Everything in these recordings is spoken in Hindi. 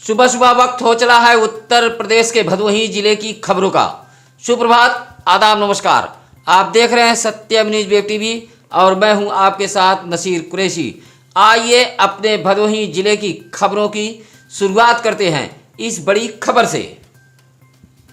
सुबह सुबह वक्त हो चला है उत्तर प्रदेश के भदोही जिले की खबरों का। सुप्रभात, आदाब, नमस्कार। आप देख रहे हैं सत्यम न्यूज वेब टीवी और मैं हूं आपके साथ नसीर कुरैशी। आइए अपने भदोही जिले की खबरों की शुरुआत करते हैं इस बड़ी खबर से।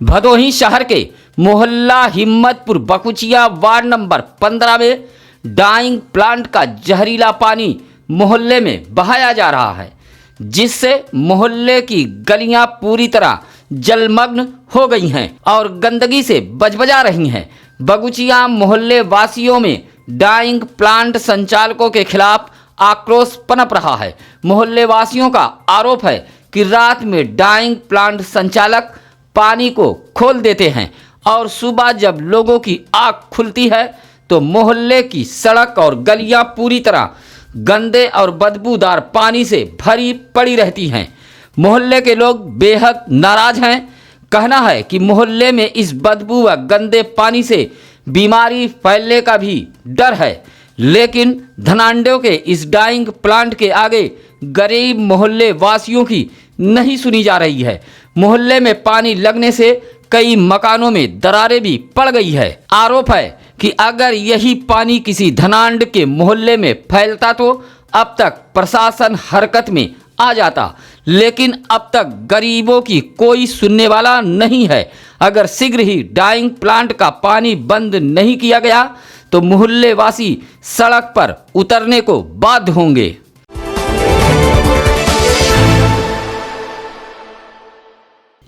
भदोही शहर के मोहल्ला हिम्मतपुर बकुचिया वार्ड नंबर 15 में डाइंग प्लांट का जहरीला पानी मोहल्ले में बहाया जा रहा है, जिससे मोहल्ले की गलियां पूरी तरह जलमग्न हो गई हैं और गंदगी से बजबजा रही हैं। बगुचिया मोहल्ले वासियों में डाइंग प्लांट संचालकों के खिलाफ आक्रोश पनप रहा है। मोहल्ले वासियों का आरोप है कि रात में डाइंग प्लांट संचालक पानी को खोल देते हैं और सुबह जब लोगों की आँख खुलती है तो मोहल्ले की सड़क और गलियां पूरी तरह गंदे और बदबूदार पानी से भरी पड़ी रहती हैं। मोहल्ले के लोग बेहद नाराज हैं। कहना है कि मोहल्ले में इस बदबू व गंदे पानी से बीमारी फैलने का भी डर है, लेकिन धनाढ्यों के इस डाइंग प्लांट के आगे गरीब मोहल्ले वासियों की नहीं सुनी जा रही है। मोहल्ले में पानी लगने से कई मकानों में दरारें भी पड़ गई है। आरोप है कि अगर यही पानी किसी धनाढ्य के मोहल्ले में फैलता तो अब तक प्रशासन हरकत में आ जाता, लेकिन अब तक गरीबों की कोई सुनने वाला नहीं है। अगर शीघ्र ही डाइंग प्लांट का पानी बंद नहीं किया गया तो मोहल्ले वासी सड़क पर उतरने को बाध्य होंगे।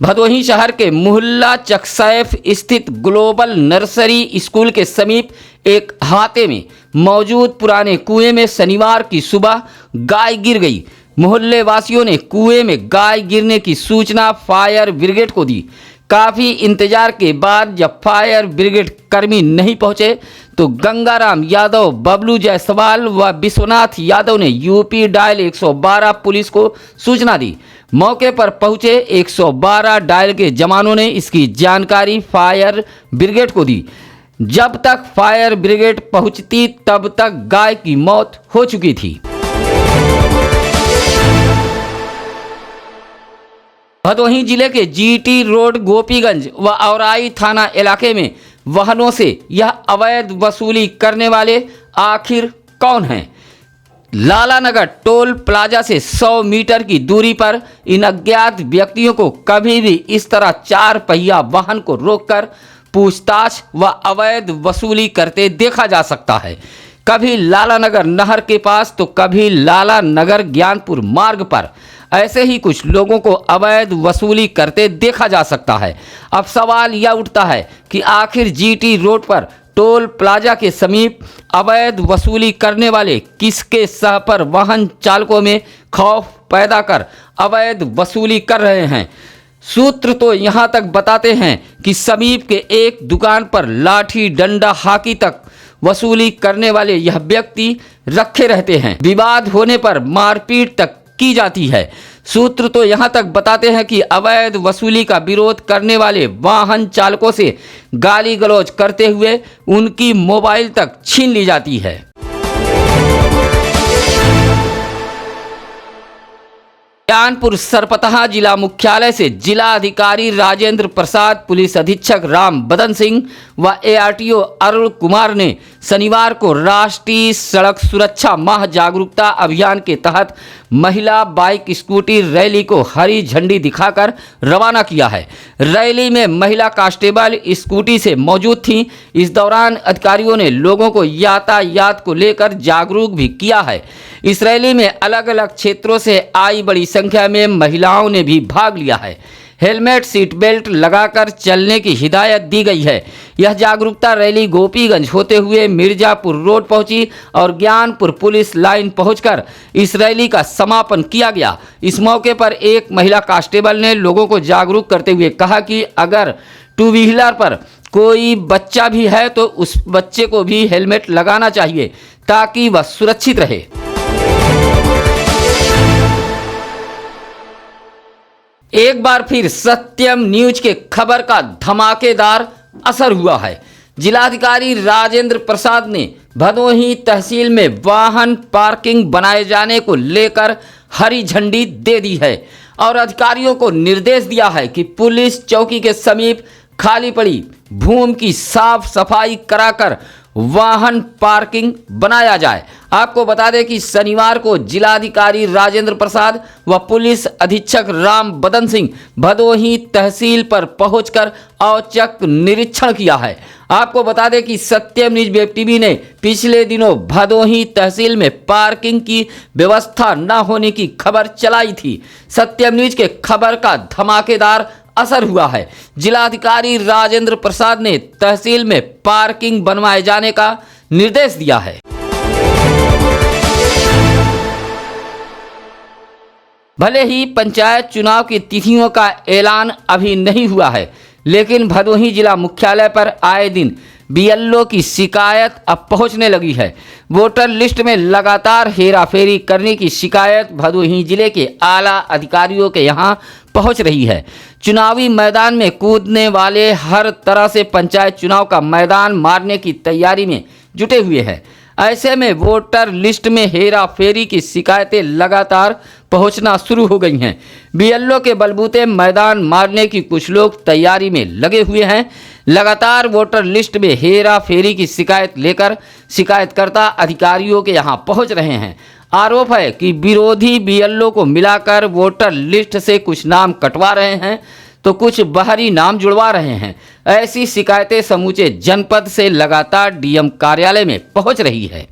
भदोही शहर के मोहल्ला चकसैफ स्थित ग्लोबल नर्सरी स्कूल के समीप एक अहाते में मौजूद पुराने कुएं में शनिवार की सुबह गाय गिर गई। मोहल्ले वासियों ने कुएं में गाय गिरने की सूचना फायर ब्रिगेड को दी। काफ़ी इंतजार के बाद जब फायर ब्रिगेड कर्मी नहीं पहुंचे तो गंगाराम यादव, बबलू जायसवाल व विश्वनाथ यादव ने यूपी डायल 112 पुलिस को सूचना दी। मौके पर पहुंचे 112 डायल के जवानों ने इसकी जानकारी फायर ब्रिगेड को दी। जब तक फायर ब्रिगेड पहुंचती तब तक गाय की मौत हो चुकी थी। भदोही जिले के जीटी रोड, गोपीगंज व औराई थाना इलाके में वाहनों से यह अवैध वसूली करने वाले आखिर कौन हैं? लालानगर टोल प्लाजा से 100 मीटर की दूरी पर इन अज्ञात व्यक्तियों को कभी भी इस तरह 4 पहिया वाहन को रोककर पूछताछ व अवैध वसूली करते देखा जा सकता है। कभी लालानगर नहर के पास तो कभी लालानगर ज्ञानपुर मार्ग पर ऐसे ही कुछ लोगों को अवैध वसूली करते देखा जा सकता है। अब सवाल यह उठता है कि आखिर जीटी रोड पर टोल प्लाजा के समीप अवैध वसूली करने वाले किसके सह पर वाहन चालकों में खौफ पैदा कर अवैध वसूली कर रहे हैं? सूत्र तो यहाँ तक बताते हैं कि समीप के एक दुकान पर लाठी डंडा हाकी तक वसूली करने वाले यह व्यक्ति रखे रहते हैं। विवाद होने पर मारपीट तक की जाती है। सूत्र तो यहाँ तक बताते हैं कि अवैध वसूली का विरोध करने वाले वाहन चालकों से गाली गलौज करते हुए उनकी मोबाइल तक छीन ली जाती है। ज्ञानपुर सरपतहा जिला मुख्यालय से जिला अधिकारी राजेंद्र प्रसाद, पुलिस अधीक्षक राम बदन सिंह व एआरटीओ अरुण कुमार ने शनिवार को राष्ट्रीय सड़क सुरक्षा माह जागरूकता अभियान के तहत महिला बाइक स्कूटी रैली को हरी झंडी दिखाकर रवाना किया है। रैली में महिला कांस्टेबल स्कूटी से मौजूद थीं। इस दौरान अधिकारियों ने लोगों को यातायात को लेकर जागरूक भी किया है। इस रैली में अलग अलग क्षेत्रों से आई बड़ी संख्या में महिलाओं ने भी भाग लिया है। हेलमेट, सीट बेल्ट लगाकर चलने की हिदायत दी गई है। यह जागरूकता रैली गोपीगंज होते हुए मिर्जापुर रोड पहुंची और ज्ञानपुर पुलिस लाइन पहुंचकर इस रैली का समापन किया गया। इस मौके पर एक महिला कांस्टेबल ने लोगों को जागरूक करते हुए कहा कि अगर 2 व्हीलर पर कोई बच्चा भी है तो उस बच्चे को भी हेलमेट लगाना चाहिए ताकि वह सुरक्षित रहे। एक बार फिर सत्यम न्यूज के खबर का धमाकेदार असर हुआ है। जिलाधिकारी राजेंद्र प्रसाद ने भदोही तहसील में वाहन पार्किंग बनाए जाने को लेकर हरी झंडी दे दी है। और अधिकारियों को निर्देश दिया है कि पुलिस चौकी के समीप खाली पड़ी भूमि की साफ सफाई कराकर वाहन पार्किंग बनाया जाए। आपको बता दें कि शनिवार को जिलाधिकारी राजेंद्र प्रसाद व पुलिस अधीक्षक राम बदन सिंह भदोही तहसील पर पहुंचकर औचक निरीक्षण किया है। आपको बता दें कि सत्यम न्यूज वेब टीवी ने पिछले दिनों भदोही तहसील में पार्किंग की व्यवस्था न होने की खबर चलाई थी। सत्यम न्यूज के खबर का धमाकेदार असर हुआ है। जिलाधिकारी राजेंद्र प्रसाद ने तहसील में पार्किंग बनवाए जाने का निर्देश दिया है। भले ही पंचायत चुनाव की तिथियों का ऐलान अभी नहीं हुआ है, लेकिन भदोही जिला मुख्यालय पर आए दिन बीएलओ की शिकायत अब पहुंचने लगी है। वोटर लिस्ट में लगातार हेराफेरी करने की शिकायत भदोही जिले के आला अधिकारियों के यहां पहुंच रही है। चुनावी मैदान में कूदने वाले हर तरह से पंचायत चुनाव का मैदान मारने की तैयारी में जुटे हुए हैं। ऐसे में वोटर लिस्ट में हेराफेरी की शिकायतें लगातार पहुंचना शुरू हो गई हैं। बीएलओ के बलबूते मैदान मारने की कुछ लोग तैयारी में लगे हुए हैं। लगातार वोटर लिस्ट में हेराफेरी की शिकायत लेकर शिकायतकर्ता अधिकारियों के यहां पहुंच रहे हैं। आरोप है कि विरोधी बीएलओ को मिलाकर वोटर लिस्ट से कुछ नाम कटवा रहे हैं तो कुछ बाहरी नाम जुड़वा रहे हैं। ऐसी शिकायतें समूचे जनपद से लगातार डीएम कार्यालय में पहुंच रही है।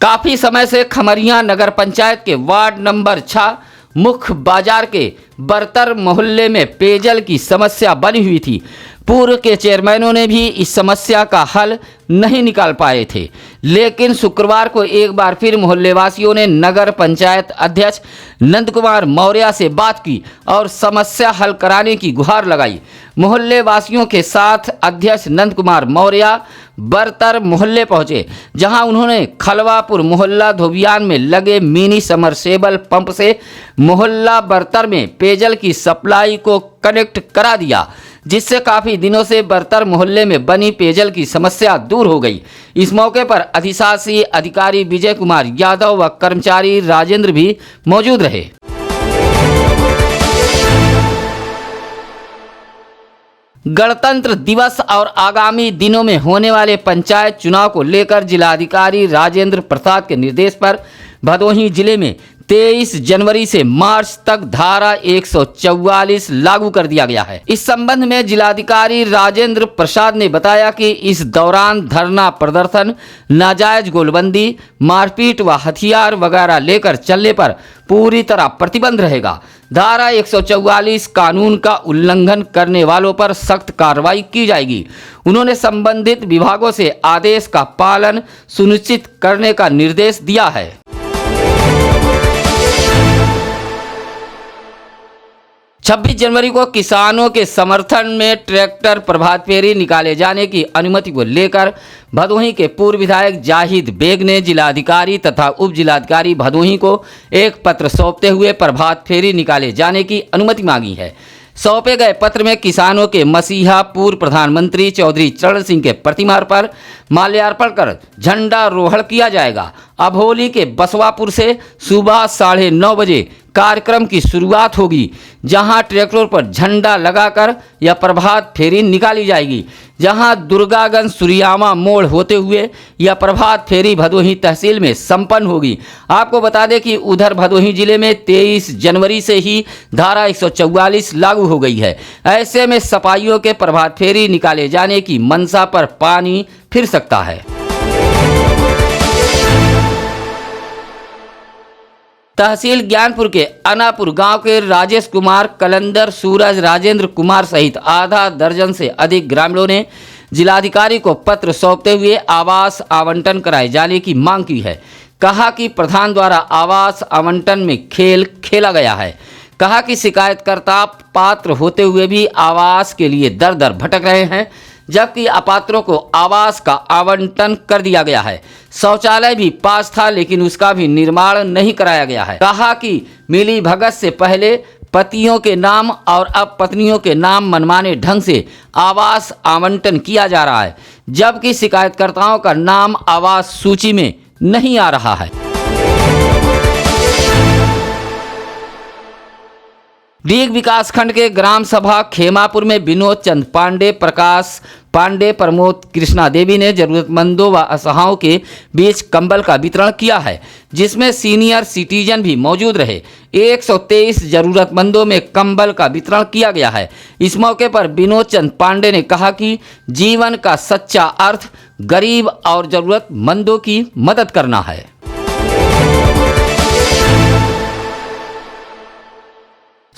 काफी समय से खमरिया नगर पंचायत के वार्ड नंबर 6 मुख्य बाजार के बरतर मोहल्ले में पेयजल की समस्या बनी हुई थी। पूर्व के चेयरमैनों ने भी इस समस्या का हल नहीं निकाल पाए थे, लेकिन शुक्रवार को एक बार फिर मोहल्लेवासियों ने नगर पंचायत अध्यक्ष नंद कुमार मौर्य से बात की और समस्या हल कराने की गुहार लगाई। मोहल्ले वासियों के साथ अध्यक्ष नंद कुमार मौर्य बरतर मोहल्ले पहुंचे, जहां उन्होंने खलवापुर मोहल्ला धोबियान में लगे मिनी समरसेबल पंप से मोहल्ला बरतर में पेयजल की सप्लाई को कनेक्ट करा दिया, जिससे काफ़ी दिनों से बरतर मोहल्ले में बनी पेयजल की समस्या दूर हो गई। इस मौके पर अधिशासी अधिकारी विजय कुमार यादव व कर्मचारी राजेंद्र भी मौजूद रहे। गणतंत्र दिवस और आगामी दिनों में होने वाले पंचायत चुनाव को लेकर जिलाधिकारी राजेंद्र प्रसाद के निर्देश पर भदोही जिले में 23 जनवरी से मार्च तक धारा 144 लागू कर दिया गया है। इस संबंध में जिलाधिकारी राजेंद्र प्रसाद ने बताया कि इस दौरान धरना प्रदर्शन, नाजायज गोलबंदी, मारपीट व हथियार वगैरह लेकर चलने पर पूरी तरह प्रतिबंध रहेगा। धारा 144 कानून का उल्लंघन करने वालों पर सख्त कार्रवाई की जाएगी। उन्होंने संबंधित विभागों से आदेश का पालन सुनिश्चित करने का निर्देश दिया है। छब्बीस जनवरी को किसानों के समर्थन में ट्रैक्टर प्रभात फेरी निकाले जाने की अनुमति को लेकर भदोही के पूर्व विधायक जाहिद बेग ने जिलाधिकारी तथा उप जिलाधिकारी भदोही को एक पत्र सौंपते हुए प्रभात फेरी निकाले जाने की अनुमति मांगी है। सौंपे गए पत्र में किसानों के मसीहा पूर्व प्रधानमंत्री चौधरी चरण सिंह के प्रतिमा पर माल्यार्पण कर झंडारोहण किया जाएगा। अभोली के बसवापुर से सुबह 9:30 बजे कार्यक्रम की शुरुआत होगी, जहां ट्रैक्टर पर झंडा लगाकर यह प्रभात फेरी निकाली जाएगी, जहां दुर्गागंज सूर्यामा मोड़ होते हुए यह प्रभात फेरी भदोही तहसील में संपन्न होगी। आपको बता दें कि उधर भदोही जिले में 23 जनवरी से ही धारा 144 लागू हो गई है। ऐसे में सपाइयों के प्रभात फेरी निकाले जाने की मंशा पर पानी फिर सकता है। तहसील ज्ञानपुर के अनापुर गांव के राजेश कुमार, कलंदर, सूरज, राजेंद्र कुमार सहित आधा दर्जन से अधिक ग्रामीणों ने जिलाधिकारी को पत्र सौंपते हुए आवास आवंटन कराए जाने की मांग की है। कहा कि प्रधान द्वारा आवास आवंटन में खेल खेला गया है। कहा कि शिकायतकर्ता पात्र होते हुए भी आवास के लिए दर दर भटक रहे हैं, जबकि अपात्रों को आवास का आवंटन कर दिया गया है। शौचालय भी पास था, लेकिन उसका भी निर्माण नहीं कराया गया है। कहा कि मिली भगत से पहले पतियों के नाम और अब पत्नियों के नाम मनमाने ढंग से आवास आवंटन किया जा रहा है, जबकि शिकायतकर्ताओं का नाम आवास सूची में नहीं आ रहा है। डीग विकासखंड के ग्राम सभा खेमापुर में विनोद चंद पांडे, प्रकाश पांडे, प्रमोद कृष्णा देवी ने जरूरतमंदों व असहायों के बीच कंबल का वितरण किया है, जिसमें सीनियर सिटीजन भी मौजूद रहे। 123 जरूरतमंदों में कंबल का वितरण किया गया है। इस मौके पर विनोद चंद पांडे ने कहा कि जीवन का सच्चा अर्थ गरीब और जरूरतमंदों की मदद करना है।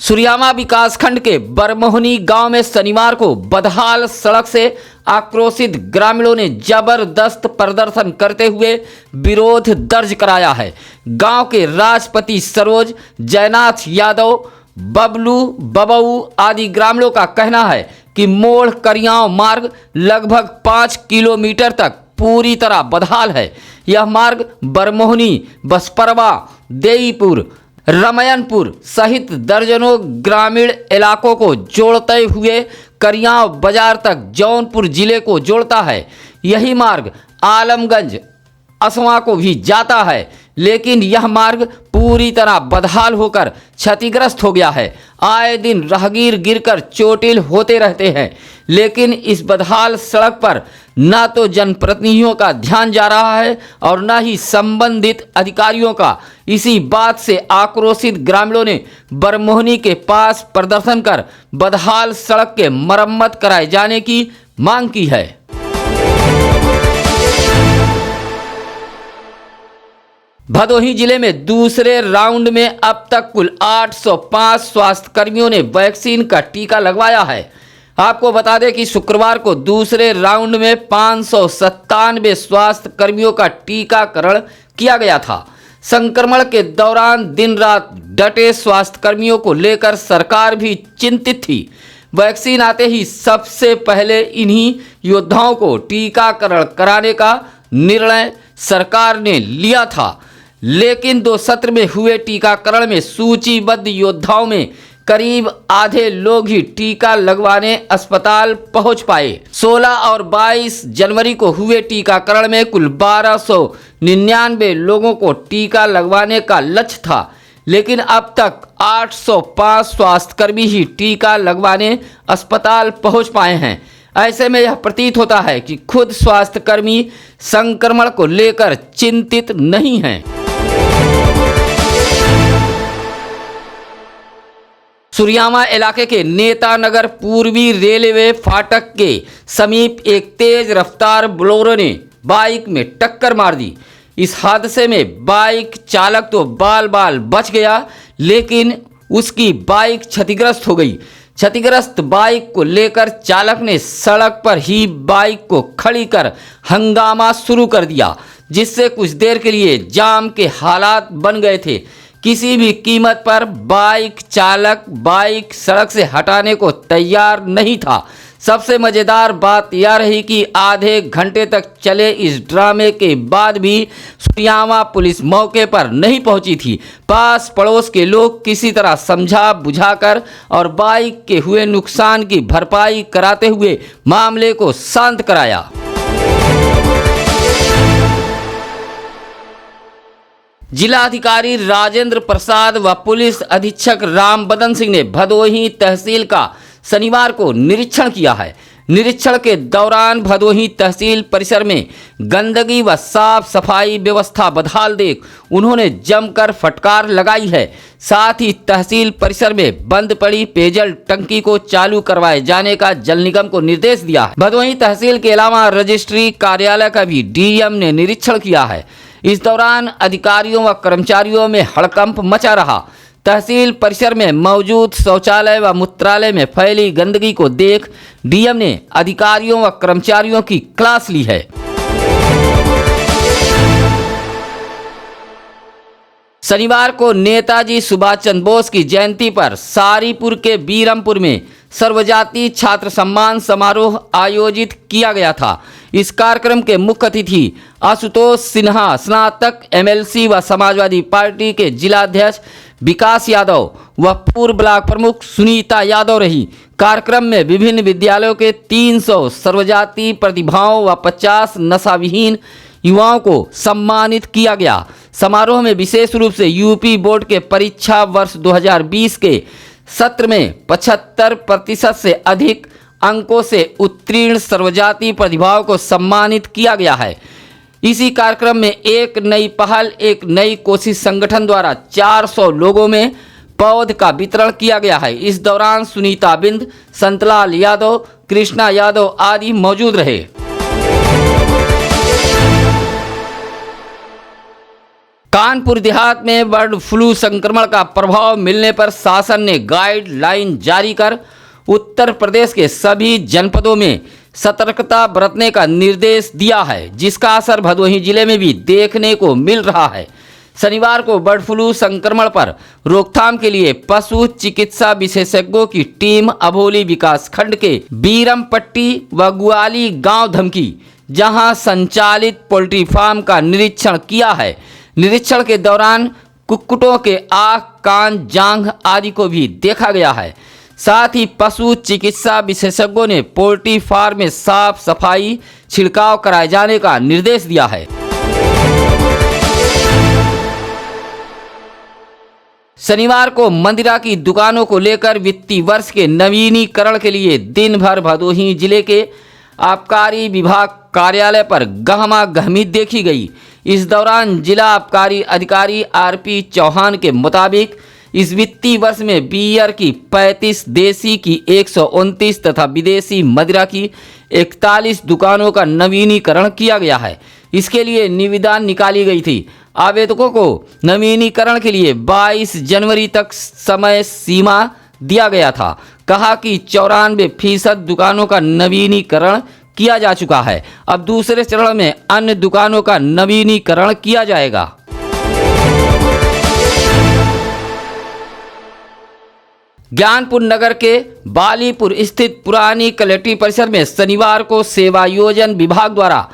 सुरियामा विकासखंड के बरमोहनी गांव में शनिवार को बदहाल सड़क से आक्रोशित ग्रामीणों ने जबरदस्त प्रदर्शन करते हुए विरोध दर्ज कराया है। गांव के राजपति सरोज, जयनाथ यादव, बबलू, बबऊ आदि ग्रामीणों का कहना है कि मोड़ करियाव मार्ग लगभग 5 किलोमीटर तक पूरी तरह बदहाल है। यह मार्ग बरमोहनी, बसपरवा, देईपुर, रमयनपुर सहित दर्जनों ग्रामीण इलाकों को जोड़ते हुए करियाव बाजार तक जौनपुर जिले को जोड़ता है। यही मार्ग आलमगंज, असवा को भी जाता है, लेकिन यह मार्ग पूरी तरह बदहाल होकर क्षतिग्रस्त हो गया है। आए दिन राहगीर गिरकर चोटिल होते रहते हैं, लेकिन इस बदहाल सड़क पर न तो जनप्रतिनिधियों का ध्यान जा रहा है और न ही संबंधित अधिकारियों का। इसी बात से आक्रोशित ग्रामीणों ने बरमोहनी के पास प्रदर्शन कर बदहाल सड़क के मरम्मत कराए जाने की मांग की है। भदोही जिले में दूसरे राउंड में अब तक कुल 805 स्वास्थ्य कर्मियों ने वैक्सीन का टीका लगवाया है। आपको बता दें कि शुक्रवार को दूसरे राउंड में 597 स्वास्थ्य कर्मियों का टीकाकरण किया गया था। संक्रमण के दौरान दिन रात डटे स्वास्थ्य कर्मियों को लेकर सरकार भी चिंतित थी। वैक्सीन आते ही सबसे पहले इन्हीं योद्धाओं को टीकाकरण कराने का निर्णय सरकार ने लिया था, लेकिन 2 सत्र में हुए टीकाकरण में सूचीबद्ध योद्धाओं में करीब आधे लोग ही टीका लगवाने अस्पताल पहुंच पाए। 16 और 22 जनवरी को हुए टीकाकरण में कुल 1299 लोगों को टीका लगवाने का लक्ष्य था, लेकिन अब तक 805 स्वास्थ्यकर्मी ही टीका लगवाने अस्पताल पहुंच पाए हैं। ऐसे में यह प्रतीत होता है कि खुद स्वास्थ्यकर्मी संक्रमण को लेकर चिंतित नहीं हैं। सुरियामा इलाके के नेता नगर पूर्वी रेलवे फाटक के समीप एक तेज रफ्तार बोलेरो ने बाइक में टक्कर मार दी। इस हादसे में बाइक चालक तो बाल बाल बच गया, लेकिन उसकी बाइक क्षतिग्रस्त हो गई। क्षतिग्रस्त बाइक को लेकर चालक ने सड़क पर ही बाइक को खड़ी कर हंगामा शुरू कर दिया, जिससे कुछ देर के लिए जाम के हालात बन गए थे। किसी भी कीमत पर बाइक चालक बाइक सड़क से हटाने को तैयार नहीं था। सबसे मज़ेदार बात यह रही कि आधे घंटे तक चले इस ड्रामे के बाद भी सुरियामा पुलिस मौके पर नहीं पहुंची थी। पास पड़ोस के लोग किसी तरह समझा बुझाकर और बाइक के हुए नुकसान की भरपाई कराते हुए मामले को शांत कराया। जिलाधिकारी राजेंद्र प्रसाद व पुलिस अधीक्षक राम बदन सिंह ने भदोही तहसील का शनिवार को निरीक्षण किया है। निरीक्षण के दौरान भदोही तहसील परिसर में गंदगी व साफ सफाई व्यवस्था बदहाल देख उन्होंने जमकर फटकार लगाई है। साथ ही तहसील परिसर में बंद पड़ी पेयजल टंकी को चालू करवाए जाने का जल निगम को निर्देश दिया है। भदोही तहसील के अलावा रजिस्ट्री कार्यालय का भी डीएम ने निरीक्षण किया है। इस दौरान अधिकारियों व कर्मचारियों में हड़कंप मचा रहा। तहसील परिसर में मौजूद शौचालय व मूत्रालय में फैली गंदगी को देख डीएम ने अधिकारियों व कर्मचारियों की क्लास ली है। शनिवार को नेताजी सुभाष चंद्र बोस की जयंती पर सारीपुर के बीरमपुर में सर्वजातीय छात्र सम्मान समारोह आयोजित किया गया था। इस कार्यक्रम के मुख्य अतिथि आशुतोष सिन्हा, स्नातक एमएलसी व समाजवादी पार्टी के जिलाध्यक्ष विकास यादव व पूर्व ब्लॉक प्रमुख सुनीता यादव रही। कार्यक्रम में विभिन्न विद्यालयों के 300 सर्वजातीय प्रतिभाओं व 50 नशाविहीन युवाओं को सम्मानित किया गया। समारोह में विशेष रूप से यूपी बोर्ड के परीक्षा वर्ष 2020 के सत्र में 75% से अधिक अंकों से उत्तीर्ण सर्वजातीय प्रतिभाओं को सम्मानित किया गया है। इसी कार्यक्रम में एक नई पहल, एक नई कोशिश संगठन द्वारा 400 लोगों में पौध का वितरण किया गया है। इस दौरान सुनीता बिंद, संतलाल यादव, कृष्णा यादव आदि मौजूद रहे। कानपुर देहात में बर्ड फ्लू संक्रमण का प्रभाव मिलने पर शासन ने गाइडलाइन जारी कर उत्तर प्रदेश के सभी जनपदों में सतर्कता बरतने का निर्देश दिया है, जिसका असर भदोही जिले में भी देखने को मिल रहा है। शनिवार को बर्ड फ्लू संक्रमण पर रोकथाम के लिए पशु चिकित्सा विशेषज्ञों की टीम अभोली विकास खंड के बीरमपट्टी व गुआली गांव धमकी, जहां संचालित पोल्ट्री फार्म का निरीक्षण किया है। निरीक्षण के दौरान कुक्कुटों के आँख, कान, जांघ आदि को भी देखा गया है। साथ ही पशु चिकित्सा विशेषज्ञों ने पोल्ट्री फार्म में साफ सफाई, छिड़काव कराए जाने का निर्देश दिया है। शनिवार को मंदिरा की दुकानों को लेकर वित्तीय वर्ष के नवीनीकरण के लिए दिन भर भदोही जिले के आबकारी विभाग कार्यालय पर गहमा गहमी देखी गई। इस दौरान जिला आबकारी अधिकारी आरपी चौहान के मुताबिक इस वित्तीय वर्ष में बीयर की 35, देसी की 129 तथा विदेशी मदिरा की 41 दुकानों का नवीनीकरण किया गया है। इसके लिए निविदा निकाली गई थी। आवेदकों को नवीनीकरण के लिए 22 जनवरी तक समय सीमा दिया गया था। कहा कि 94% दुकानों का नवीनीकरण किया जा चुका है। अब दूसरे चरण में अन्य दुकानों का नवीनीकरण किया जाएगा। ज्ञानपुर नगर के बालीपुर स्थित पुरानी कलेक्ट्रेट परिसर में शनिवार को सेवायोजन विभाग द्वारा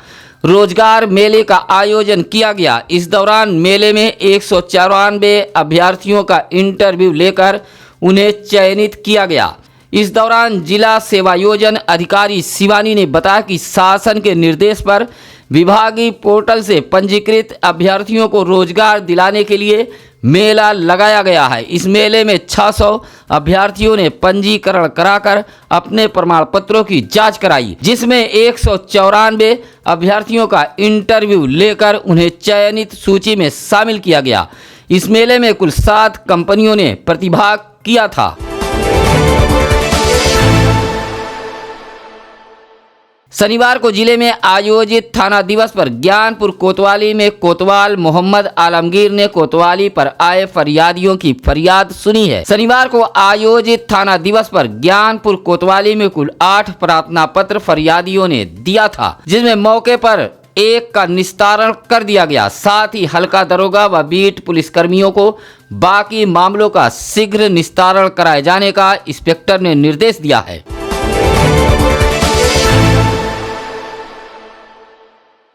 रोजगार मेले का आयोजन किया गया। इस दौरान मेले में 194 अभ्यर्थियों का इंटरव्यू लेकर उन्हें चयनित किया गया। इस दौरान जिला सेवायोजन अधिकारी शिवानी ने बताया कि शासन के निर्देश पर विभागीय पोर्टल से पंजीकृत अभ्यर्थियों को रोजगार दिलाने के लिए मेला लगाया गया है। इस मेले में 600 अभ्यर्थियों ने पंजीकरण कराकर अपने प्रमाण पत्रों की जांच कराई, जिसमें 194 अभ्यर्थियों का इंटरव्यू लेकर उन्हें चयनित सूची में शामिल किया गया। इस मेले में कुल 7 कंपनियों ने प्रतिभाग किया था। शनिवार को जिले में आयोजित थाना दिवस पर ज्ञानपुर कोतवाली में कोतवाल मोहम्मद आलमगीर ने कोतवाली पर आए फरियादियों की फरियाद सुनी है। शनिवार को आयोजित थाना दिवस पर ज्ञानपुर कोतवाली में कुल 8 प्रार्थना पत्र फरियादियों ने दिया था, जिसमें मौके पर 1 का निस्तारण कर दिया गया। साथ ही हल्का दरोगा व बीट पुलिसकर्मियों को बाकी मामलों का शीघ्र निस्तारण कराए जाने का इंस्पेक्टर ने निर्देश दिया है।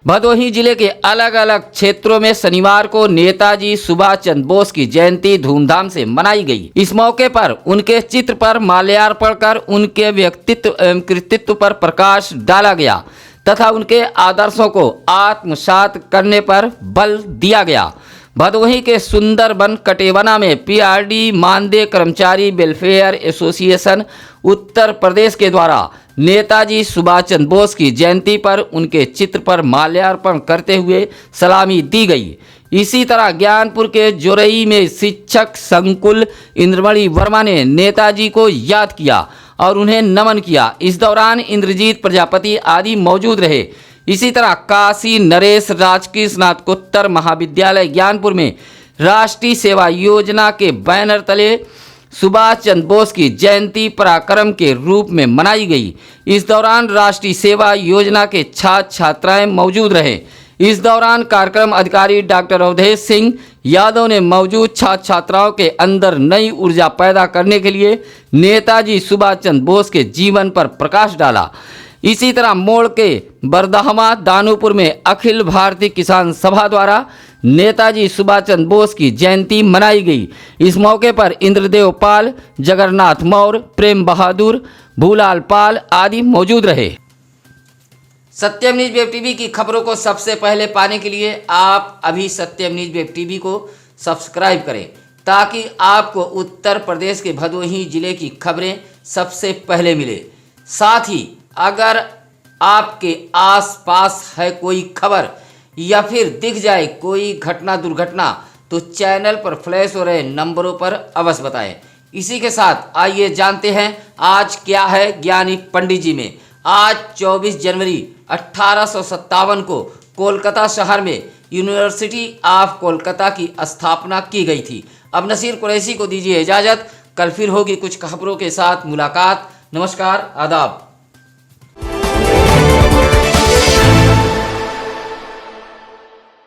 भदोही जिले के अलग अलग क्षेत्रों में शनिवार को नेताजी सुभाष चंद्र बोस की जयंती धूमधाम से मनाई गई। इस मौके पर उनके चित्र पर माल्यार्पण कर उनके व्यक्तित्व एवं कृतित्व पर प्रकाश डाला गया तथा उनके आदर्शों को आत्मसात करने पर बल दिया गया। भदोही के सुंदरबन कटेवना में पीआरडी मानदेय कर्मचारी वेलफेयर एसोसिएशन उत्तर प्रदेश के द्वारा नेताजी सुभाष चंद्र बोस की जयंती पर उनके चित्र पर माल्यार्पण करते हुए सलामी दी गई। इसी तरह ज्ञानपुर के जोरई में शिक्षक संकुल इंद्रमणि वर्मा ने नेताजी को याद किया और उन्हें नमन किया। इस दौरान इंद्रजीत प्रजापति आदि मौजूद रहे। इसी तरह काशी नरेश राजकीय स्नातकोत्तर महाविद्यालय ज्ञानपुर में राष्ट्रीय सेवा योजना के बैनर तले सुभाष चंद्र बोस की जयंती पराक्रम के रूप में मनाई गई। इस दौरान राष्ट्रीय सेवा योजना के छात्र छात्राएं मौजूद रहे। इस दौरान कार्यक्रम अधिकारी डॉक्टर अवधेश सिंह यादव ने मौजूद छात्र छात्राओं के अंदर नई ऊर्जा पैदा करने के लिए नेताजी सुभाष चंद्र बोस के जीवन पर प्रकाश डाला। इसी तरह मोड़ के बरदहमा दानोपुर में अखिल भारतीय किसान सभा द्वारा नेताजी सुभाष चंद्र बोस की जयंती मनाई गई। इस मौके पर इंद्रदेव पाल, जगन्नाथ मौर्य, प्रेम बहादुर, भूलाल पाल आदि मौजूद रहे। सत्यम न्यूज वेब टीवी की खबरों को सबसे पहले पाने के लिए आप अभी सत्यम न्यूज वेब टीवी को सब्सक्राइब करें। ताकि आपको उत्तर प्रदेश के भदोही जिले की खबरें सबसे पहले मिले। साथ ही अगर आपके आसपास है कोई खबर या फिर दिख जाए कोई घटना दुर्घटना तो चैनल पर फ्लैश हो रहे नंबरों पर अवश्य बताएं। इसी के साथ आइए जानते हैं आज क्या है ज्ञानी पंडित जी में। आज 24 जनवरी 1857 को कोलकाता शहर में यूनिवर्सिटी ऑफ कोलकाता की स्थापना की गई थी। अब नसीर कुरैशी को दीजिए इजाज़त। कल फिर होगी कुछ खबरों के साथ मुलाकात। नमस्कार, आदाब।